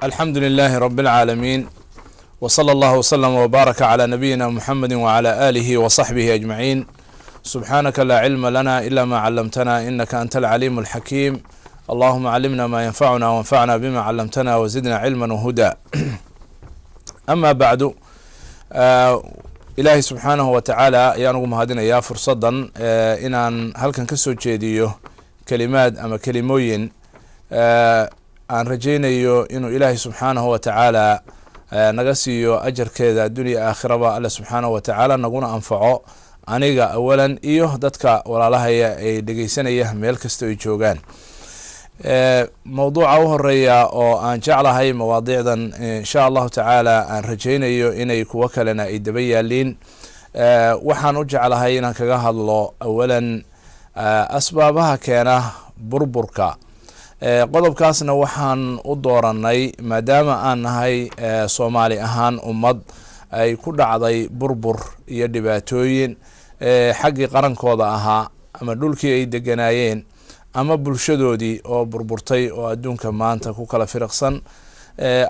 الحمد لله رب العالمين وصلى الله وسلم وبارك على نبينا محمد وعلى آله وصحبه أجمعين. سبحانك لا علم لنا إلا ما علمتنا إنك أنت العليم الحكيم. اللهم علمنا ما ينفعنا وانفعنا بما علمتنا وزدنا علما وهدى. أما بعد إلهي سبحانه وتعالى ayaanu mahadinayaa fursadan inaan halkan ka soo jeediyo kalimaad ama kalimooyin aan rajaynayo inuu ilaahay subxaanahu wa tacaala naga siiyo ajarkeeda addunya aakhiraba alle subxaanahu wa tacaala naguna anfaco aniga awalan iyo dadka walaalahaya ay dhegeysanaya meel kasta ay joogaan. mawduuca u horeeya oo aan jeclahay mawaadiicdan insha allahu tacaala aan rajaynayo inay kuwo kalena ay daba yaaliin. waxaan u jeclahay inaan kaga hadlo awalan asbaabaha keena burburka. qodobkaasna waxaan u dooranay maadaama aan nahay soomaali ahaan ummad ay ku dhacday burbur iyo dhibaatooyin xaggii qarankooda ahaa ama dhulkii ay deganaayeen ama bulshadoodii oo burburtay oo adduunka maanta ku kala firiqsan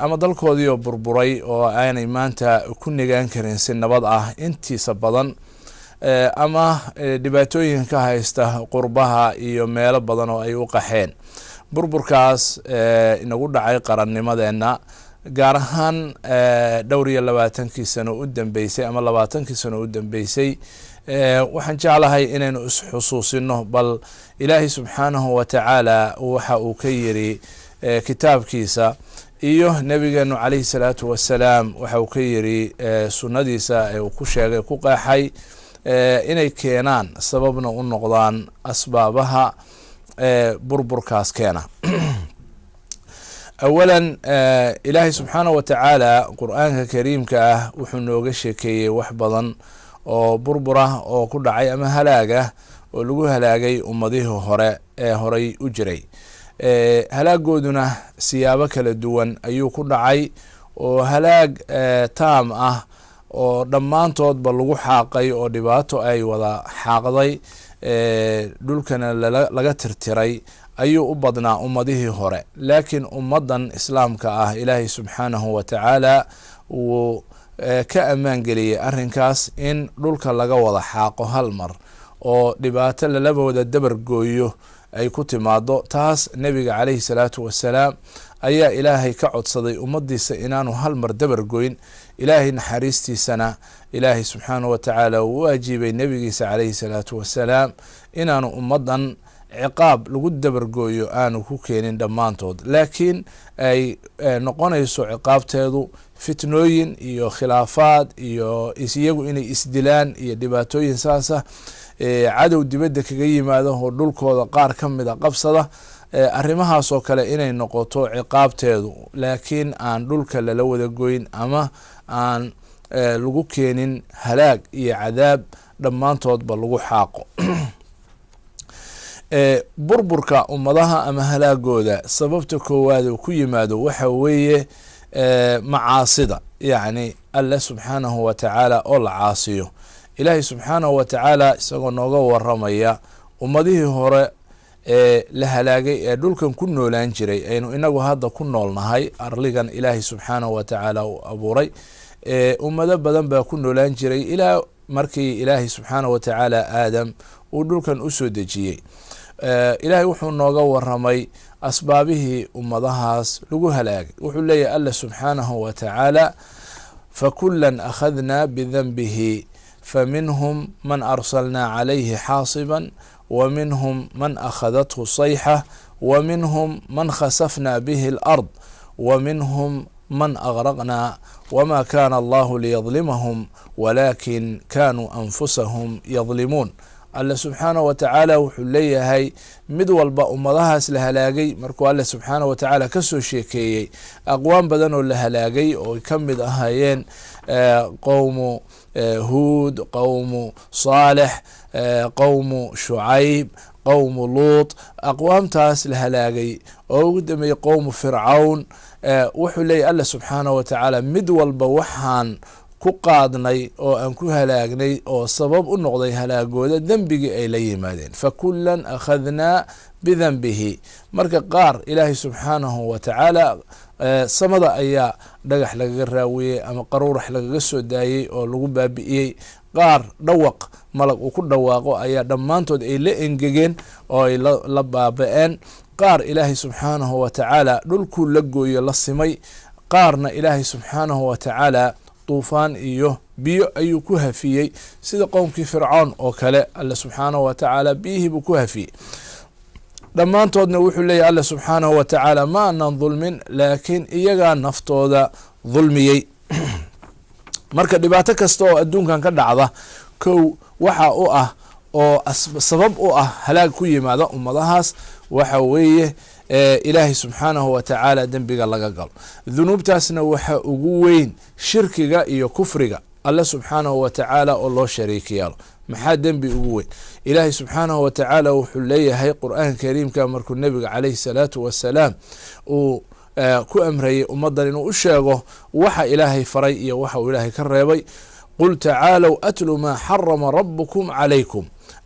ama dalkoodii oo burburay oo aanay maanta ku nigaan karin si nabad ah intiisa badan ama dhibaatooyin ka haysta qurbaha iyo meelo badan oo ay u qaxeen. burburkaas inagu dhacay qarannimadeena gaar ahaan dhowr iyo 20 sano u dambeysay ama 20 sano u dambeysay waxaan jeclahay inaynu isxusuusino bal ilaahay subxaanahu wa tacaala waxa uu ka yiri kitaabkiisa iyo nabigeenu calayhi salaatu wasalaam waxa uu ka yiri sunnadiisa ee uu ku sheegay ku qeexay inay keenaan sababna u noqdaan asbaabaha burburkaas keena. awalan ilaahay subxaanahu wa tacaala qur-aanka kariimka ah wuxuu nooga sheekeeyey wax badan oo burbur ah oo ku dhacay ama halaag ah oo lagu halaagay ummadihii hore ee horay u jiray. halaagooduna siyaabo kala duwan ayuu ku dhacay oo halaag taam ah oo dhammaantoodba lagu xaaqay oo dhibaato ay wada xaaqday dhulkana laga tirtiray ayuu u badnaa ummadihii hore. laakiin ummadan islaamka ah ilaahay subxaanahu wa tacaala wuu ka ammaan geliyey arrinkaas in dhulka laga wada xaaqo hal mar oo dhibaato lalaba wada dabar gooyo ay ku timaado. taas nebiga calayhi salaatu wasalaam ayaa ilaahay ka codsaday ummadiisa inaanu hal mar dabar goyn. ilaahay naxariistiisana ilaahay subxaanahu wa tacaala uu u ajiibay nebigiisa calayhi salaatu wasalaam inaanu ummadan ciqaab lagu dabargooyo aanu ku keenin dhammaantood, laakiin ay noqonayso ciqaabteedu fitnooyin iyo khilaafaad iyo iyagu inay isdilaan iyo dhibaatooyin saasah cadow dibadda kaga yimaado oo dhulkooda qaar ka mida qabsada. arrimahaas oo kale inay noqoto ciqaabteedu, laakiin aan dhulka lala wada goyn ama aan lagu keenin halaag iyo cadaab dhammaantoodba lagu xaaqo. burburka ummadaha ama halaagooda sababta koowaad uu ku yimaado waxa weeye macaasida, yacni alle subxaanahu wa tacaala oo la caasiyo. ilaahay subxaanahu wa tacaala isagoo nooga waramaya ummadihii hore la halaagay ee dhulkan ku noolaan jiray aynu inagu hadda ku noolnahay arligan ilaahay subxaanahu wa tacaala uu abuuray. ummado badan baa ku noolaan jiray ilaa markii ilaahay subxaanahu wa tacaala aadam uu dhulkan u soo dejiyey. ilaahay wuxuu nooga waramay asbaabihii ummadahaas lagu halaagay. wuxuu leeyahy alla subxaanahu wa tacaala fakulan akhadnaa bidanbihi faminhum man arsalnaa calayhi xaasiban ومنهم من أخذته الصيحة ومنهم من خسفنا به الأرض ومنهم من أغرقنا وما كان الله ليظلمهم ولكن كانوا أنفسهم يظلمون. alle subxaanahu wa tacaala wuxuu leeyahay mid walba ummadahaas la halaagay markuu alle subxaanahu wa tacaala ka soo sheekeeyey aqwaan badan oo la halaagay oo ka mid ahaayeen qowmu huud, qowmu saalix, qowmu shucayb, qowmu luut. aqwaamtaas la halaagay oo ugu dambeeyey qowmu fircawn. wuxuu leeyahy alle subxaanahu wa tacaala mid walba waxaan ku qaadnay oo aan ku halaagnay oo sabab u noqday halaagooda dembigii ay la yimaadeen. fakulan akhadnaa bidanbihi. marka qaar ilaahay subxaanahu wa tacaala samada ayaa dhagax lagaga raawiyey ama qaruurax lagaga soo daayey oo lagu baabi'iyey. qaar dhawaq malag uu ku dhawaaqo ayaa dhammaantood ay la engegeen oo ay la baaba-een. qaar ilaahay subxaanahu wa tacaala dhulkuu la gooyo la simay. qaarna ilaahay subxaanahu wa tacaala duufaan iyo biyo ayuu ku hafiyey sida qowmkii fircoon oo kale. alle subxaanahu wa tacaala biyihii buu ku hafiyey. dhammaantoodna wuxuu leeyahy alle subxaanahu wa tacaala ma anan dulmin, laakiin iyagaa naftooda dulmiyey. marka dhibaato kasta oo adduunkan ka dhacda kow waxa u ah oo sabab u ah halaag ku yimaada ummadahaas waxa weeye ilaahay subxaanahu wa tacaala dembiga laga galo. dunuubtaasna waxa ugu weyn shirkiga iyo kufriga alle subxaanahu wa tacaala oo loo shariik yeelo. maxaa dembi ugu weyn? ilaahay subxaanahu wa tacaala wuxuu leeyahay qur'aanka kariimka markuu nebiga calayhi salaatu wasalaam uu ku amrayay ummaddan inuu u sheego waxa ilaahay faray iyo waxa uu ilaahay ka reebay. qul tacaalow atlu maa xarama rabukum calaykum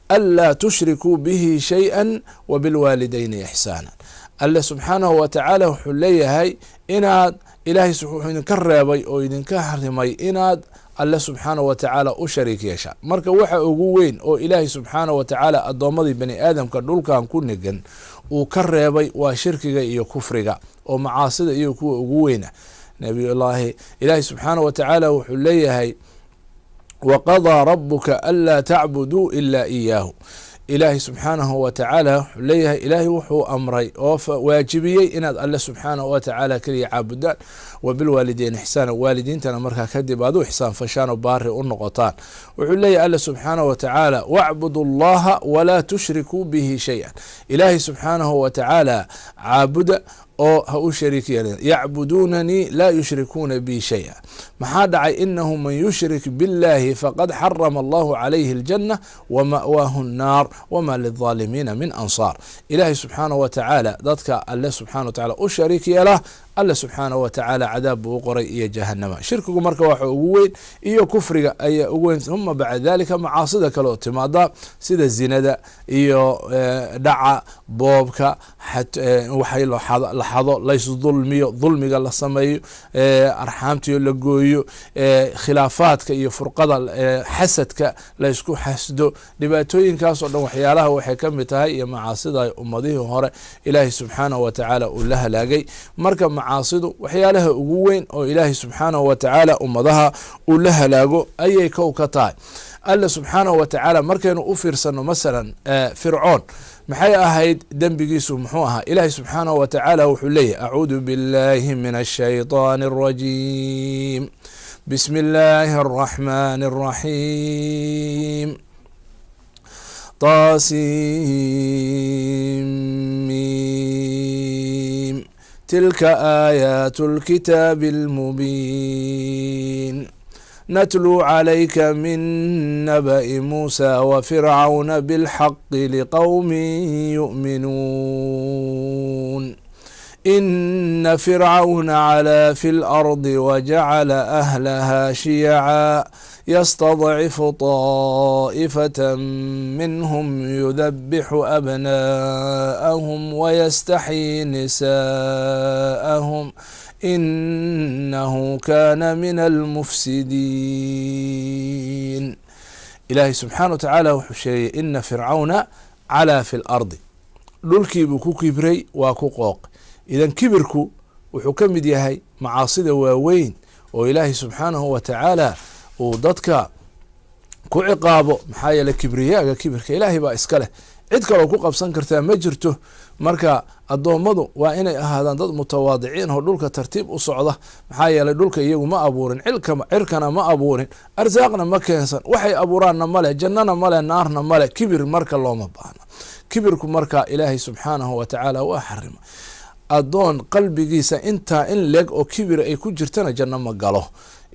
anlaa tushrikuu bihi shayئa wabilwaalidayni ixsaana. alle subxaanahu wa tacaala wuxuu leeyahay inaad ilaahay wuxuu idinka reebay oo idinka harimay inaad alle subxaanahu wa tacaala u shariik yeesha. marka waxa ugu weyn oo ilaahay subxaanahu wa tacaala addoommadii bani aadamka dhulkan ku negan uu ka reebay waa shirkiga iyo kufriga oo macaasida iyo kuwa ugu weyna. nabiyullaahi ilaahay subxaanahu wa tacaala wuxuu leeyahay waqadaa rabuka anlaa tacbuduu ilaa iyaahu. ilaahay subxaanahu wa tacaala wuxuu leeyahay ilaahay wuxuu amray oo waajibiyey inaad alle subxaanahu wa tacaala keliya caabudaan. wabilwaalideyn ixsaana, waalidiintana markaa kadib aad u ixsaan fashaan oo baari u noqotaan. wuxuu leeyahay alle subxaanahu wa tacaala wacbudu allaha walaa tushrikuu bihi shay-an. ilaahay subxaanahu wa tacaala caabuda oo ha u shariik yeelin. yacbuduunanii laa yushrikuuna bi shaya. maxaa dhacay? inahu man yushrik biاllahi faqad xarama allahu calayhi اljanna wama'waahu الnaar wma lilظaalimiina min ansaar. ilaahay subxaanahu wa tacaala dadka alle subxana wa tacala u shariik yeela alle subxaanahu wa tacaala cadaab buu u qoray iyo jahanama. shirkigu marka waxa ugu weyn iyo kufriga ayaa ugu weyn. uma bacda dalika macaasida kale oo timaada sida zinada iyo dhaca, boobka, waxay la xado, laysdulmiyo, dulmiga la sameeyo, arxaamtiyo la gooyo, khilaafaadka iyo furqada, xasadka laysku xasdo. dhibaatooyinkaas oo dhan waxyaalaha waxay ka mid tahay iyo macaasida ummadihii hore ilaahay subxaanahu wa tacaala uu la halaagay. marka macaasidu waxyaalaha ugu weyn oo ilaahay subxaanahu wa tacaala ummadaha uu la halaago ayay kow ka tahay. alle subxaanahu wa tacaala markaynu u fiirsano masalan fircoon maxay ahayd dembigiisu muxuu ahaa? ilaahay subxaanahu wa tacaala wuxuu leeyahy acuudu biاllahi min الshayطaani الrajiim bismi اllaahi الraxmaani الraxiim taasiim tilka aayaatu اlkitaabi اlmubiin نتلو عليك من نبأ موسى وفرعون بالحق لقوم يؤمنون إن فرعون علا في الأرض وجعل أهلها شيعا يستضعف طائفة منهم يذبح أبناءهم ويستحيي نساءهم إنه كان من المفسدين. إلهي سبحانه وتعالى wuxuu sheegay إن فرعون علا في الأرض. dhulkii buu ku kibray waa ku qooq. idan kibirku wuxuu ka mid yahay macaasida waaweyn oo ilaahay subxaanahu wa tacaala uu dadka ku ciqaabo. maxaa yeele kibriyaaga kibirka ilaahay baa iska leh, cid kaloo ku qabsan kartaa ma jirto. marka addoommadu waa inay ahaadaan dad mutawaadiciin oo dhulka tartiib u socda. maxaa yeelay dhulka iyagu ma abuurin, cirkana ma abuurin, arsaaqna ma keensan, waxay abuuraanna male, jannana male, naarna male. kibir marka looma baahno. kibirku marka ilaahay subxaanahu wa tacaala waa xarima. addoon qalbigiisa intaa in leeg oo kibir ay ku jirtana janno ma galo.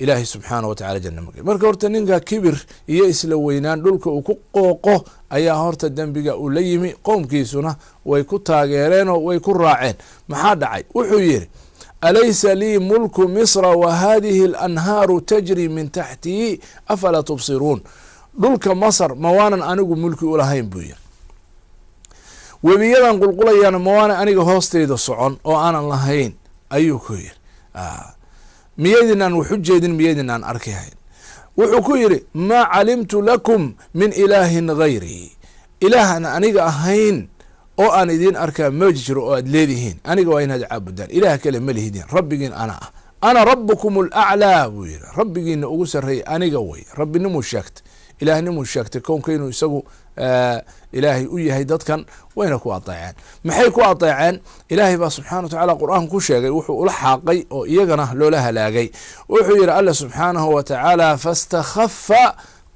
ilaahay subxaanahu wa tacala janno ma galo. marka horta ninka kibir iyo isla weynaan dhulka uu ku qooqo ayaa horta dembiga uu la yimi. qowmkiisuna way ku taageereenoo way ku raaceen. maxaa dhacay? wuxuu yidhi alaysa lii mulku misra wa haadihi alanhaaru tajri min taxtii afalaa tubsiruun. dhulka masar ma waanan anigu mulki u lahayn buu yidhi. webiyadan qulqulayana ma waanan aniga hoosteyda socon oo aanan lahayn. ayuu ku yiri miyaydinaan waxu jeedin miyaydinaan arkihayn wuxuu ku yidhi maa calimtu lakum min ilaahin gayrii ilaahan aniga ahayn oo aan idiin arkaa ma jiro oo aad leedihiin aniga waa inaad caabudaan ilaah kale ma lihidin rabbigiin ana ah ana rabukum alaclaa buu yidhi rabbigiina ugu sarreeyay aniga wey rabbinimuu sheegtay ilaahnimuu sheegtay kownka inuu isagu ilaahay u yahay dadkan wayna ku adeeceen maxay ku adeeceen ilaahay baa subxana wa tacala qur-aan ku sheegay wuxuu ula xaaqay oo iyagana loola halaagay wuxuu yidhi alla subxaanahu wa tacaala fastakhafa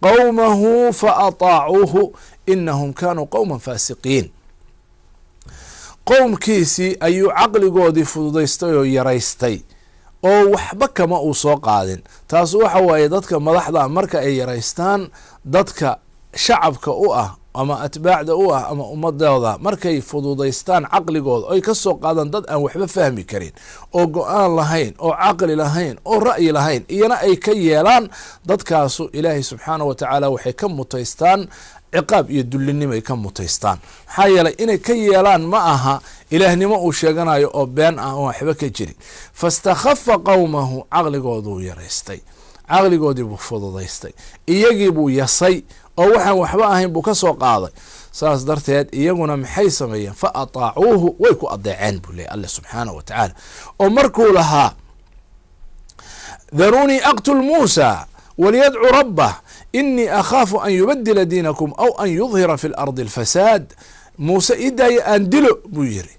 qowmahu faataacuuhu inahum kanuu qowman faasiqiin qowmkiisii ayuu caqligoodii fududaystay oo yaraystay oo waxba kama uu soo qaadin taas waxa waaye dadka madaxda marka ay yaraystaan dadka shacabka u ah ama atbaacda u ah ama ummadooda markay fududaystaan caqligooda oy ka soo qaadaan dad aan waxba fahmi karin oo go-aan lahayn oo caqli lahayn oo ra'yi lahayn iyana ay ka yeelaan dadkaasu ilaahay subxaana wa tacaala waxay ka mutaystaan ciqaab iyo dullinimay ka mutaystaan maxaa yeelay inay ka yeelaan ma aha ilaahnimo uu sheeganayo oo been ah oo waxba ka jirin fastakhafa qowmahu caqligooduu yaraystay caqligoodii buu fududaystay iyagii buu yasay oo waxaan waxba ahayn buu ka soo qaaday saas darteed iyaguna maxay sameeyeen fa ataacuuhu way ku adeeceen buu leeyay alle subxaana wa tacaala oo markuu lahaa dharuunii aqtul muusa waliyadcu rabbah inii akhaafu an yubadila diinakum aw an yudhira fi lardi alfasaad muuse ii daaya aan dilo buu yiri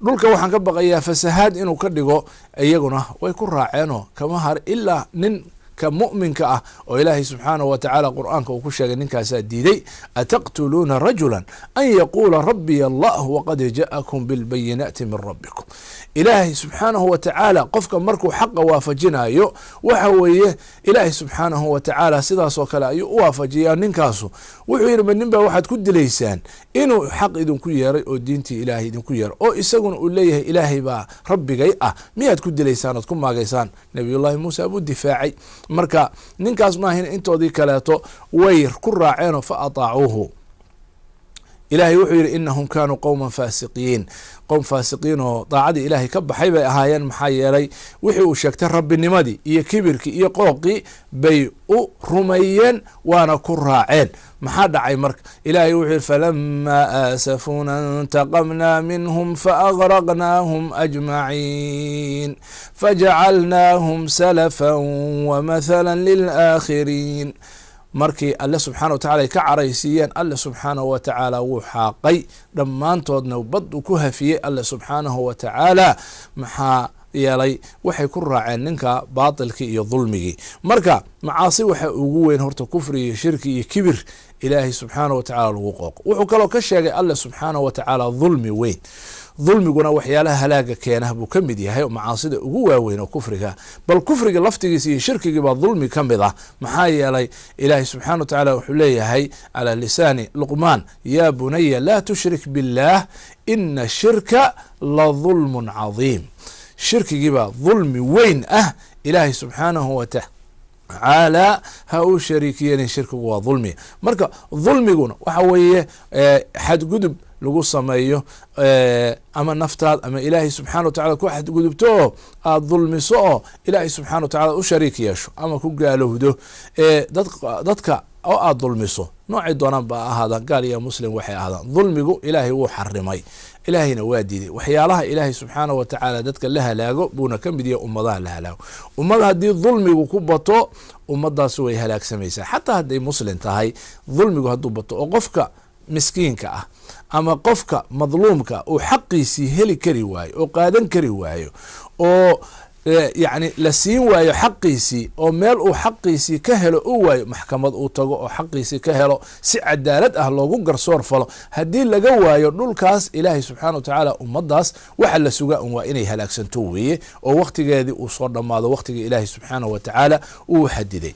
dhulka waxaan ka baqayaa fasahaad inuu ka dhigo iyaguna way ku raaceenoo kama har ilaa nin ka mu'minka ah oo ilaahay subxaanahu wa tacaala qur'aanka uu ku sheegay ninkaasaa diiday ataqtuluuna rajula an yaquula rabbiya allah waqad ja'akum bilbayinaati min rabbikum ilaahay subxaanahu wa tacaala qofka markuu xaqa waafajinayo waxa weeye ilaahay subxaanahu wa tacaala sidaasoo kale ayuu u waafajiyaa ninkaasu wuxuu yidhi ma nin baa waxaad ku dilaysaan inuu xaq idinku yeeray oo diintii ilaahay idinku yeeray oo isaguna uu leeyahay ilaahay baa rabbigay ah miyaad ku dilaysaan ood ku maagaysaan nabiyullaahi muusa buu difaacay marka ninkaas maahin intoodii kaleeto way ku raaceenoo fa ataacuuhu ilaahay wuxuu yidhi inahum kanuu qowman faasiqiin qowm faasiqiin oo daacadii ilaahay ka baxay bay ahaayeen maxaa yeelay wixii uu sheegtay rabbinimadii iyo kibirkii iyo qooqii bay u rumeeyeen waana ku raaceen maxaa dhacay marka ilaahay wuxuu yidhi falamaa aasafuna intaqamnaa minhum faagraqnaahum ajmaciin fajacalnaahum salafan wamathala lilaakhiriin markii alle subxana wa tacala ay ka caraysiiyeen alle subxaanahu wa tacaala wuu xaaqay dhammaantoodna bad uu ku hafiyey alle subxaanahu wa tacaala maxaa yeelay waxay ku raaceen ninka baatilkii iyo dulmigii marka macaasi waxa ugu weyn horta kufri iyo shirki iyo kibir ilaahay subxaanahu wa tacala lagu qooqo wuxuu kaloo ka sheegay alle subxaanahu wa tacaala dulmi weyn dulmiguna waxyaalaha halaaga keenah buu ka mid yahay macaasida ugu waaweyn oo kufriga bal kufriga laftigiisa iyo shirkigii baa dulmi ka mid ah maxaa yeelay ilaahay subxana wa tacaala wuxuu leeyahay calaa lisaani luqmaan yaa bunaya laa tushrik biاllaah ina shirka la dulmun cadiim shirkigiibaa dulmi weyn ah ilaahay subxaanahu wa tacaala ha uu shariik yeelin shirkigu waa dulmiga marka dulmiguna waxa weeye xadgudub lagu sameeyo ama naftaad ama ilaahay subxana wa tacala ku xadgudubto oo aada dulmiso oo ilaahay subxana wa tacala u shariik yeesho ama ku gaalowdo dadka oo aada dulmiso noocay doonaan ba ahaadaan gaal iyo muslim waxay ahaadaan dulmigu ilaahay wuu xarimay ilaahayna waa diiday waxyaalaha ilaahay subxaana wa tacaala dadka la halaago buuna ka mid yahay ummadaha la halaago ummada haddii dulmigu ku bato ummadaas way halaagsamaysaa xataa hadday muslim tahay dulmigu hadduu bato oo qofka miskiinka ah ama qofka madluumka uu xaqiisii heli kari waayo oo qaadan kari waayo oo yacni la siin waayo xaqiisii oo meel uu xaqiisii ka helo u waayo maxkamad uu tago oo xaqiisii ka helo si cadaalad ah loogu garsoor falo haddii laga waayo dhulkaas ilaahay subxaana wa tacaala ummadaas waxa la sugaa un waa inay halaagsanto weeye oo wakhtigeedii uu soo dhammaado wakhtigii ilaahay subxaana wa tacaala uu xadiday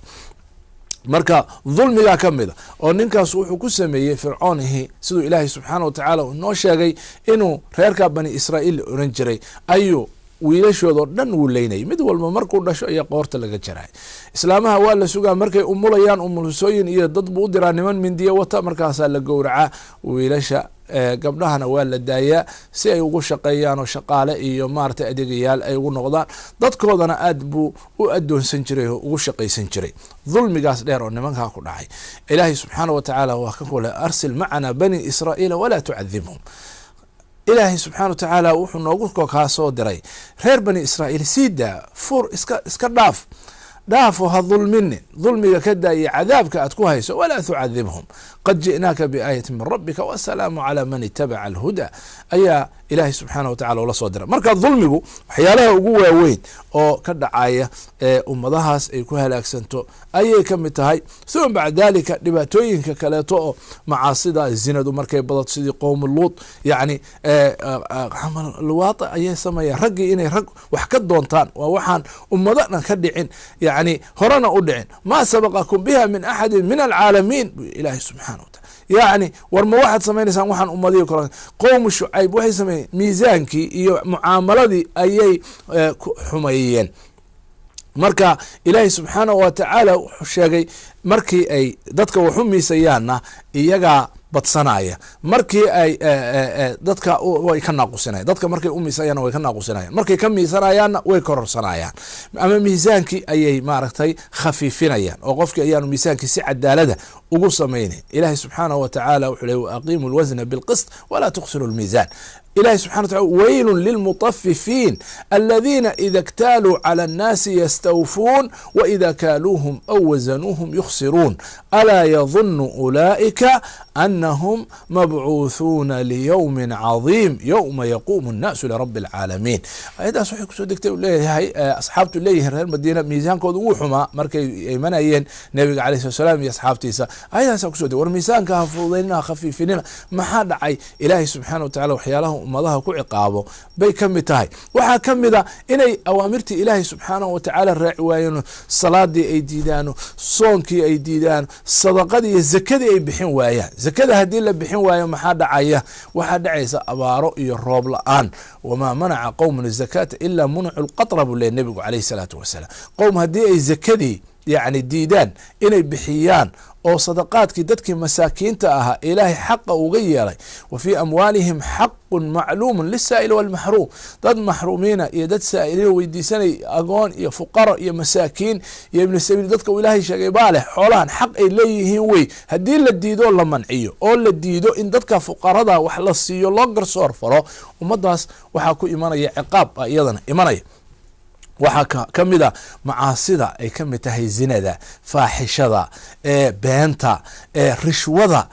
marka dulmigaa ka mida oo ninkaas wuxuu ku sameeyey fircoonihii siduu ilaahay subxaana wa tacaala uu noo sheegay inuu reerka bani israa'iil la oran jiray ayuu wiilashoodao dhan wuu leynayay mid walba markuu dhasho ayaa qoorta laga jaray islaamaha waa la sugaa markay umulayaan umulusooyin iyo dad buu u diraa niman mindiye wata markaasaa la gowracaa wiilasha gabdhahana waa la daayaa si ay ugu shaqeeyaan oo shaqaale iyo maaragtay adeegayaal ay ugu noqdaan, dadkoodana aad buu u adoonsan jiray oo ugu shaqaysan jiray. dulmigaas dheer oo nimankaa ku dhacay, ilaahay subxaanahu watacaala waa ka kule arsil macana bani israa'iila walaa tucadibhum. ilaahay subxana wa tacaala wuxuu noogu kaa soo diray reer bani israa'iil, sii daa, fur, iska dhaafo, ha dulminin, dulmiga ka daa iyo cadaabka aad ku hayso, walaa tucadibhum qad ji'naaka biaayati min rabbika wasalaamu calaa man itabaca alhuda, ayaa ilaahay subxaana wa tacala ula soo diray. marka dulmigu waxyaalaha ugu waaweyn oo ka dhacaya ummadahaas ay ku halaagsanto ayay ka mid tahay. uma bacda dalika dhibaatooyinka kaleeto oo macaasida, zinadu markay badato sidii qowm luut, yani luwaata ayay sameeyaan, raggii inay rag wax ka doontaan waa waxaan ummadana ka dhicin, yani horena u dhicin. maa sabaqakum biha min axadin min alcaalamiin bu ilaahay subxana wa taala. yani war ma waxaad samaynaysaan waxaan ummadii kale. qowmu shucayb waxay sameeyeen miisaankii iyo mucaamaladii ayay xumeeyeen. marka ilaahay subxaanahu wa tacaala wuxuu sheegay markii ay dadka waxu miisayaanna iyagaa badsanaya, markii ay dadka way ka naaqusinayan, dadka markay u miisayaanna way ka naaqusinayan, markay ka miisanayaanna way kororsanayaan, ama miisaankii ayay maaragtay khafiifinayaan oo qofkii ayaanu miisaankii si cadaalada ugu samaynayn. ilaahay subxaanahu wa tacaala wuxuu leey waaqiimu lwasna bilqist walaa tuksiru lmiisaan. ilahi subxana wa tacala weylu lilmutafifiin aladiina ida اktaaluu calى الnaasi yastawfuun waida kaaluuhum aw wasanuuhum yukhsiruun alaa yadunu ulaa'ika anahum mabcuuثuuna liyowmi cadiim yowma yaquumu الnaasu lirabi اlcaalamiin. ayadaas waxay kusoo degtay u leeyahay asxaabtu leeyihiin reer madiina miisaankooda ugu xumaa markay imanayeen nebiga alayh slat slam iyo asxaabtiisa. ayadaasa kusoo deg war miisaanka ha fududaynina, ha khafiifinina. maxaa dhacay? ilaahay subxana wa tacala waxyaalaha ummadaha ku ciqaabo bay ka mid tahay. waxaa ka mid a inay awaamirtii ilaahay subxaanahu wa tacaala raaci waayeen, salaadii ay diidaano, soonkii ay diidaan, sadaqadii iyo zakadii ay bixin waayaan. zakada haddii la bixin waayo maxaa dhacaya? waxaa dhacaysa abaaro iyo roob la-aan. wamaa manaca qowmun zakata ilaa munacu lqatra buu leey nebigu calayhi salaatu wasalaam. qowm haddii ay zakadii yani diidaan inay bixiyaan oo sadaqaadkii dadkii masaakiinta ahaa ilaahay xaqa uga yeelay, wa fii amwaalihim xaqun macluumun lisaa'il walmaxruum, dad maxruumiina iyo dad saa'iliin weydiisanay, agoon iyo fuqaro iyo masaakiin iyo ibnu sabiil, dadka uu ilaahay sheegay baa leh xoolahan xaq ay leeyihiin wey. haddii la diido la manciyo oo la diido in dadka fuqarada wax la siiyo loo garsoor faro, ummadaas waxaa ku imanaya ciqaab iyadana imanaya. waxaa ka mid a macaasida ay ka mid tahay zinada, faaxishada, beenta, rishwada,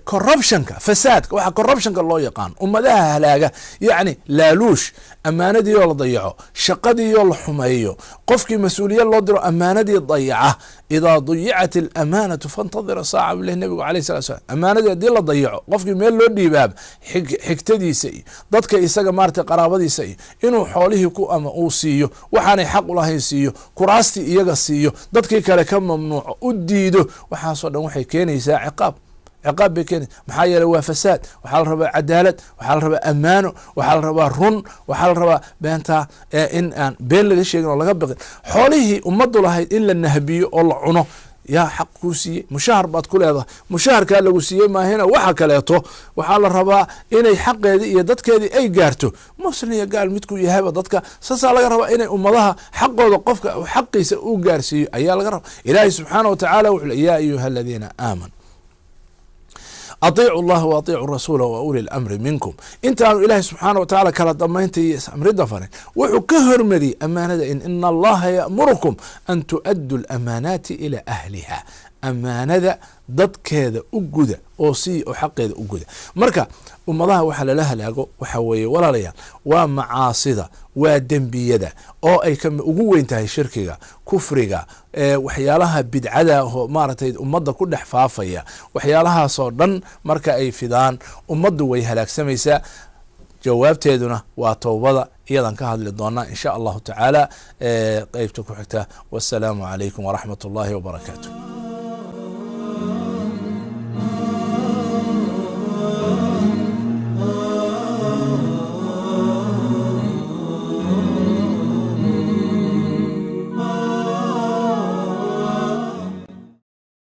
corruptionka, fasaadka. waxaa corruptionka loo yaqaan ummadaha halaaga, yani laaluush, ammaanadii oo la dayaco, shaqadii oo la xumeeyo, qofkii mas-uuliyad loo diro ammaanadii dayaca. idaa dayicat alamaanatu fantadira saaca bileh nebigu alayh salat slam. ammaanadii haddii la dayaco, qofkii meel loo dhiibaaba xigtadiisa iyo dadka isaga maarata qaraabadiisa iyo inuu xoolihii ku ama uu siiyo waxaanay xaq ulahayn siiyo, kuraastii iyaga siiyo, dadkii kale ka mamnuuco, u diido, waxaasoo dhan waxay keenaysaa ciqaab bay keenaysa. maxaa yeeley waa fasaad. waxaa la rabaa cadaalad, waxaa la rabaa ammaano, waxaa la rabaa run, waxaa la rabaa beentaa in aan been laga sheegin oo laga biqin. xoolihii ummaddu lahayd in la nahbiyo oo la cuno, yaa xaq kuu siiyey, mushahar baad ku leedahay, mushaharkaa lagu siiyey maahina waxa kaleeto waxaa la rabaa inay xaqeedii iyo dadkeedii ay gaarto. muslim iyo gaal midkuu yahayba dadka saasaa laga rabaa inay ummadaha xaqooda qofka xaqiisa u gaarsiiyo ayaa laga rabaa. ilaahay subxaana wa tacaala wuxuu le yaa ayuha aladiina aamanu aطiicu اllaha waطiicu rasuula wa uli اlamri minkum. intaanu ilaahay subxaana wa tacala kala damaynta iyo amrida farin, wuxuu ka hormariyey amaanada. ina allaha ya'murukum an tu'addu اlamaanaati ilaa ahliha. amaanada dadkeeda u guda oo sii oo xaqeeda u guda. marka ummadaha waxa lala halaago waxa weeye walaalayaal waa macaasida, waa dembiyada oo ay ugu weyn tahay shirkiga, kufriga, waxyaalaha bidcada oo maaragtay ummadda ku dhex faafaya. waxyaalahaasoo dhan marka ay fidaan ummaddu way halaagsamaysaa. jawaabteeduna waa towbada. iyadan ka hadli doonaa in sha allahu tacaala qeybta ku xigta. wasalaamu calaykum waraxmat ullahi wabarakaatu.